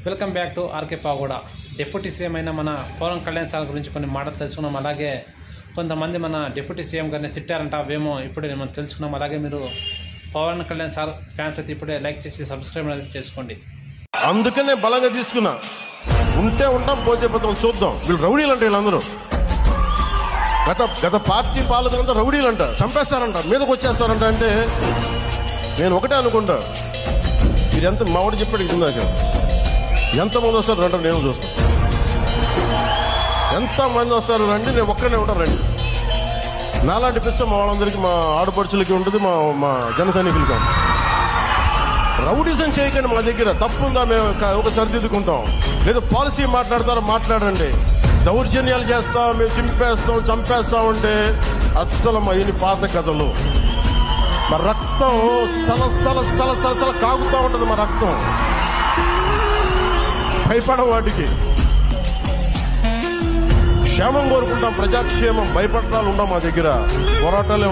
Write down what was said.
Welcome back to RK pagoda. Deputy CM అయిన మన Pawan Kalyan sir గురించి కొన్ని మాటలు తెలుసుకున్నాం. అలాగే కొంతమంది మన డిప్యూటీ సీఎం గారిని తిట్టారంట, అవేమో ఇప్పుడే మనం తెలుసుకున్నాం. అలాగే మీరు పవన్ కళ్యాణ్ సార్ ఫ్యాన్స్ అయితే ఇప్పుడే లైక్ చేసి సబ్స్క్రైబ్ అనేది చేసుకోండి. అందుకనే బలంగా తీసుకున్నా. ఉంటే ఉంటాం, పోతే పోతాం, చూద్దాం. వీళ్ళు రౌడీలు అంట, వీళ్ళందరూ గత పార్టీ పాలకులంతా రౌడీలు అంట, చంపేస్తారంట, మీదకి వచ్చేస్తారంట. అంటే నేను ఒకటే అనుకుంటా, మీరు ఎంత మావాడు చెప్పాడు ఇందాక, ఎంతమంది వస్తారు రండి, నేను చూస్తాను. ఎంతమంది వస్తారు రండి, నేను ఒక్కడే ఉంటాను రండి. నాలాంటి పిచ్చ మా వాళ్ళందరికీ, మా ఆడపడుచులకి ఉంటుంది, మా జన సైనికులకి ఉంటుంది. రౌడీజం చేయకండి. మా దగ్గర తప్పుందా మేము ఒక సరిదిద్దుకుంటాం. లేదా పాలసీ మాట్లాడతారా, మాట్లాడండి. దౌర్జన్యాలు చేస్తాం, మేము చింపేస్తాం, చంపేస్తామంటే అస్సలు మా ఇన్ని పాత కథలు. మా రక్తం సల కాగుతూ ఉంటుంది. మా రక్తం భయపడం, వాటికి క్షేమం కోరుకుంటాం, ప్రజాక్షేమం. భయపడటాలు ఉండవు మా దగ్గర, పోరాటాలే.